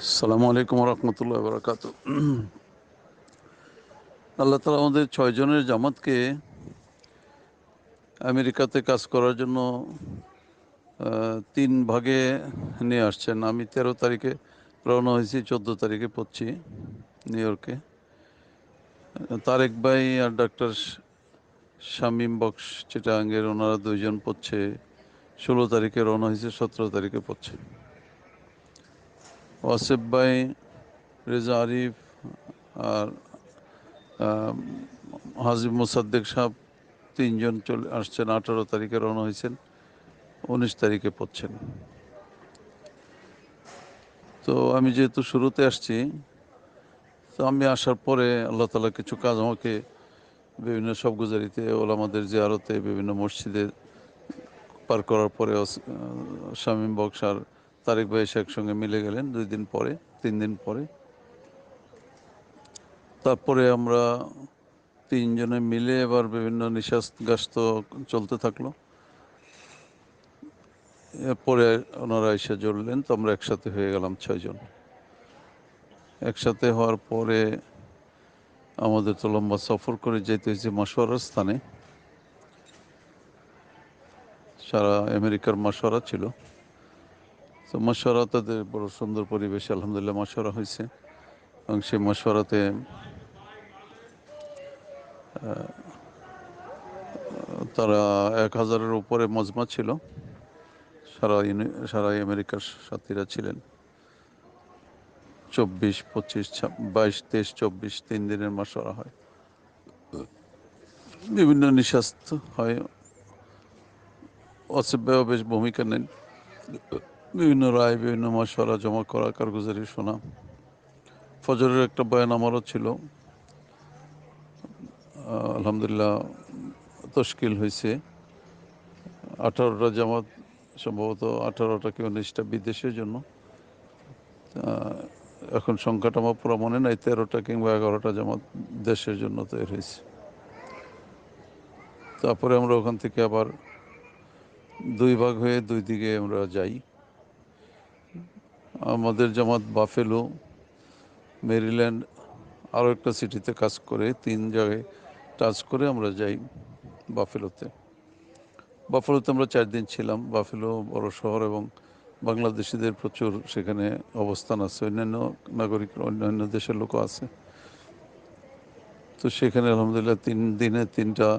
আসসালামু আলাইকুম রহমতুল্লাহ বরকাত। আল্লাহ তালা আমাদের 6 জনের জামাতকে আমেরিকাতে কাজ করার জন্য 3 ভাগে নিয়ে আসছেন। আমি 13 তারিখে রওনা হয়েছি, 14 তারিখে পড়ছি নিউ ইয়র্কে। তারেক ভাই আর ডাক্তার শামীম বক্স চিটাঙ্গের ওনারা 2জন পড়ছে, 16 তারিখে রওনা হয়েছে, 17 তারিখে পড়ছে। ওয়াসেফ ভাই, রেজা আরিফ আর হাজিব মোসাদ্দেক সাহেব 3জন চলে আসছেন, 18 তারিখে রওনা হয়েছেন, 19 তারিখে পড়ছেন। তো আমি যেহেতু শুরুতে আসছি, তো আমি আসার পরে আল্লাহ তালা কিছু কাজ আমাকে বিভিন্ন সবগুজারিতে, ওলামাদের জিয়ারতে, বিভিন্ন মসজিদে পার করার পরে শামীম বক্স আর তারেক ভাই এসে একসঙ্গে মিলে গেলেন 2 দিন পরে, 3 দিন পরে। তারপরে আমরা 3 জনে মিলে এবার বিভিন্ন নিঃশ্বাসগাস্ত চলতে থাকলো। এরপরে ওনারা এসে জড়লেন, তো আমরা একসাথে হয়ে গেলাম 6 জন। একসাথে হওয়ার পরে আমাদের তো লম্বা সফর করে যেতে হয়েছে মশওয়ারার স্থানে। সারা আমেরিকার মশওয়ারা ছিল। তো মশওয়ারা তাদের বড় সুন্দর পরিবেশে আলহামদুলিল্লাহ মশওয়ারা হয়েছে, এবং সেই মশওয়ারাতে তারা 1000-এর উপরে মজমা ছিল। সারা আমেরিকার সাথীরা ছিলেন। 24, 25, 22, 23, 24 3 দিনের মশওয়ারা হয়, বিভিন্ন নিঃস্বাস্থ্য হয়। অসিফ ভাইও বেশ ভূমিকা নেন, বিভিন্ন রায়, বিভিন্ন মশওয়ারা জমা করা, কারগুজারি শোনা। ফজরের একটা বয়ান আমারও ছিল, আলহামদুলিল্লাহ তশকিল হয়েছে। 18টা জামাত, সম্ভবত 18টা কি 19টা বিদেশের জন্য। এখন সংখ্যাটা আমার পুরো মনে নাই, 13টা কিংবা 11টা জামাত দেশের জন্য তৈরি হয়েছে। তারপরে আমরা ওখান থেকে আবার 2 ভাগ হয়ে 2 দিকে আমরা যাই। আমাদের জামাত বাফেলো, মেরিল্যান্ড, আরও একটা সিটিতে কাজ করে, 3 জায়গায় টাচ করে আমরা যাই বাফেলোতে। বাফেলোতে আমরা 4 দিন ছিলাম। বাফেলো বড় শহর এবং বাংলাদেশিদের প্রচুর সেখানে অবস্থান আছে, অন্যান্য নাগরিক, অন্যান্য দেশের লোকও আছে। তো সেখানে আলহামদুলিল্লাহ 3 দিনে 3টা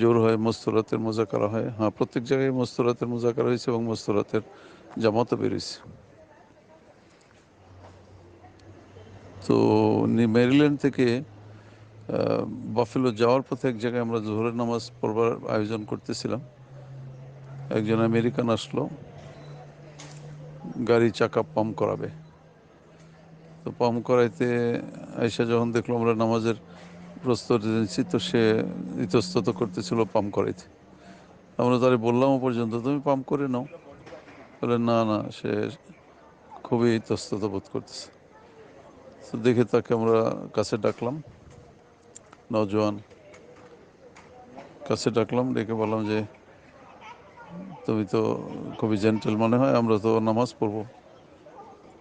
জোর হয়, মস্তরাতের মোজাকারা হয়। হ্যাঁ, প্রত্যেক জায়গায় মস্তরাতের মোজাকারা হয়েছে এবং মস্তরাতের জামাতও বেরিয়েছে। তো মেরিল্যান্ড থেকে বাফেলো যাওয়ার পথে এক জায়গায় আমরা জোহরের নামাজ পড়বার আয়োজন করতেছিলাম। একজন আমেরিকান আসলো, গাড়ি চাকা পাম্প করাবে। তো পাম্প করাইতে আয়সা যখন দেখলো আমরা নামাজের প্রস্তুতি নিচ্ছি, তো সে ইতস্তত করতেছিল পাম্প করাইতে। আমরা তারে বললামও পর্যন্ত, তুমি পাম্প করে নাও। বলে না না, সে খুবই ইতস্তত বোধ করতেছে। তো দেখে তাকে আমরা কাছে ডাকলাম, নওজোয়ান কাছে ডাকলাম, ডেকে বললাম যে তুমি তো খুবই জেন্টেল মনে হয়, আমরা তো নামাজ পড়বো।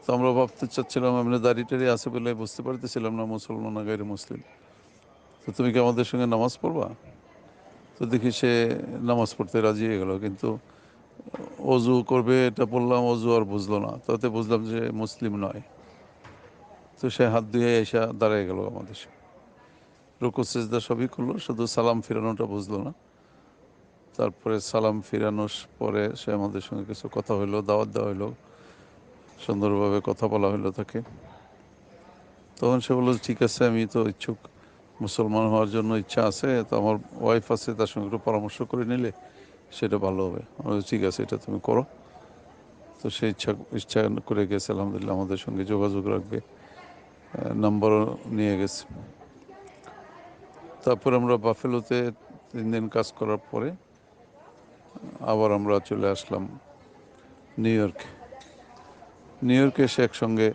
তো আমরা ভাবতে চাচ্ছিলাম, আমরা দাড়ি টাড়ি আছে বলে বুঝতে পারতেছিলাম না মুসলমান না গাইরে মুসলিম। তো তুমি কি আমাদের সঙ্গে নামাজ পড়বা? তো দেখি সে নামাজ পড়তে রাজি হয়ে গেল, কিন্তু অজু করবে এটা বললাম, অজু আর বুঝলো না। তাতে বুঝলাম যে মুসলিম নয়। তো সে হাত ধুয়ে এসে দাঁড়িয়ে গেল আমাদের সামনে। রুকু সিজদা সবই করলো, শুধু সালাম ফিরানোটা বুঝলো না। তারপরে সালাম ফিরানোর পরে সে আমাদের সঙ্গে কিছু কথা হইলো, দাওয়াত দেওয়া হইলো, সুন্দরভাবে কথা বলা হইলো তাকে। তখন সে বললো ঠিক আছে, আমি তো ইচ্ছুক, মুসলমান হওয়ার জন্য ইচ্ছা আছে, তো আমার ওয়াইফ আছে, তার সঙ্গে একটু পরামর্শ করে নিলে সেটা ভালো হবে। আমি বললাম, ঠিক আছে, এটা তুমি করো। তো সে ইচ্ছা ইচ্ছা করে গেছে, আলহামদুলিল্লাহ আমাদের সঙ্গে যোগাযোগ রাখবে, নাম্বারও নিয়ে গেছে। তারপর আমরা বাফেলোতে 3 দিন কাজ করার পরে আবার আমরা চলে আসলাম নিউ ইয়র্কে। নিউ ইয়র্কে এসে একসঙ্গে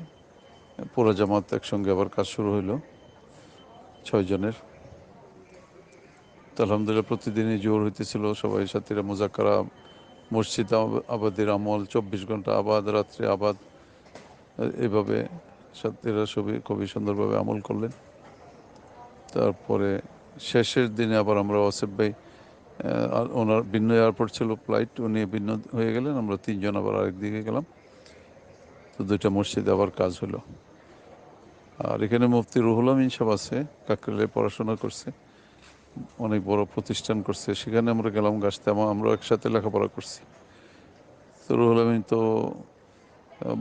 পুরো জামাত একসঙ্গে আবার কাজ শুরু হইলো 6 জনের। তো আলহামদুলিল্লাহ প্রতিদিনই জোর হইতেছিল, সবাই সাথীরা মুজাক্কারা, মসজিদ আবাদের আমল, 24 ঘন্টা আবাদ, রাত্রে আবাদ, এভাবে এরা খুবই সুন্দরভাবে আমল করলেন। তারপরে শেষের দিনে আবার আমরা ওয়াসিফ ভাই আর ওনার ভিন্ন এয়ারপোর্ট ছিল ফ্লাইট, উনি ভিন্ন হয়ে গেলেন, আমরা তিনজন আবার আরেক দিকে গেলাম। তো দুইটা মসজিদে আবার কাজ হলো। আর এখানে মুফতি রুহুল আমিন সাহেব আছে, কাকরাইলে পড়াশোনা করছে, অনেক বড় প্রতিষ্ঠান করছে, সেখানে আমরা গেলাম গাছতে, আমরা একসাথে লেখাপড়া করছি। তো রুহুল আমিন তো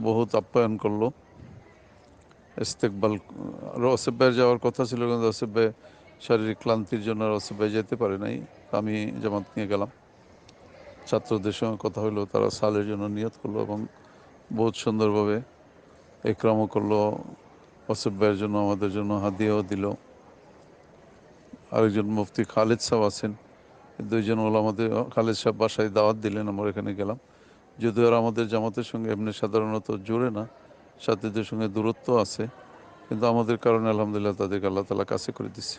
বহুত আপ্যায়ন করলো, ইস্তেকবাল। ওয়াসিফ ভাইয়ের যাওয়ার কথা ছিল, কিন্তু ওয়াসিফ ভাই শারীরিক ক্লান্তির জন্য ওয়াসিফ ভাই যেতে পারে নাই। আমি জামাত নিয়ে গেলাম, ছাত্রদের সঙ্গে কথা হলো, তারা সালের জন্য নিয়ত করলো এবং বহুত সুন্দরভাবে একরামও করলো। ওয়াসিফ ভাইয়ের জন্য আমাদের জন্য হাদিয়াও দিল। আরেকজন মুফতি খালিদ সাহেব আছেন, দুইজন ওলামাদের, খালিদ সাহেব বাসায় দাওয়াত দিলেন, আমরা এখানে গেলাম। যদিও আর আমাদের জামাতের সঙ্গে এমনি সাধারণত জুড়ে না, সাথীদের সঙ্গে দূরত্ব আছে, কিন্তু আমাদের কারণে আলহামদুলিল্লাহ তাদেরকে আল্লাহ তাআলা কাছে করে দিচ্ছে।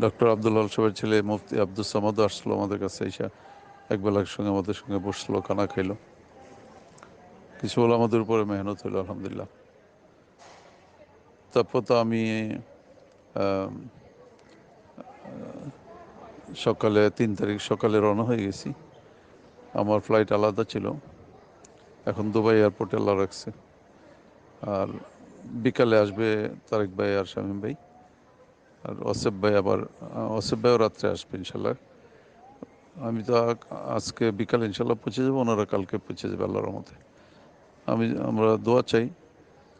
ডক্টর আব্দুল হক সাহেবের ছেলে মুফতি আব্দুল সামাদও আসলো আমাদের কাছে, এসে একবেলার সঙ্গে আমাদের সঙ্গে বসলো, খানা খাইলো। কিছু হলো আমাদের উপরে মেহনত হইলো আলহামদুলিল্লাহ। তারপর তো আমি সকালে 3 তারিখ সকালে রওনা হয়ে গেছি। আমার ফ্লাইট আলাদা ছিল, এখন দুবাই এয়ারপোর্টে আল্লাহ রাখছে। আর বিকালে আসবে তারেক ভাই আর শামীম ভাই, আর ওয়াসিফ ভাই আবার ওয়াসিফ ভাইও রাত্রে আসবে ইনশাল্লাহ। আমি তো আজকে বিকালে ইনশাল্লাহ পৌঁছে যাবো, ওনারা কালকে পৌঁছে যাবে আল্লাহর রহমতে। আমরা দোয়া চাই।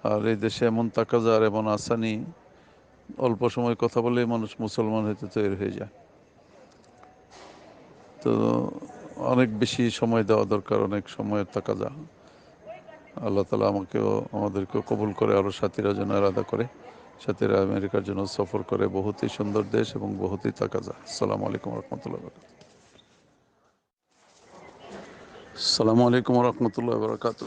আর এই দেশে এমন তাকাজা আর এমন আসানি, অল্প সময় কথা বলেই মানুষ মুসলমান হতে তৈরি হয়ে যায়। তো অনেক বেশি সময় দেওয়া দরকার, অনেক সময়ের তাকাজা। আল্লাহ তালা আমাকেও আমাদেরকেও কবুল করে, আরও সাথীরা যেন আলাদা করে, সাথীরা আমেরিকার জন্য সফর করে। বহুতই সুন্দর দেশ এবং বহুতই তাকাজা। আসসালামু আলাইকুম রহমতুল্লাহ বরকাত। আসসালামু আলাইকুম রহমতুল্লাহ বরকাত।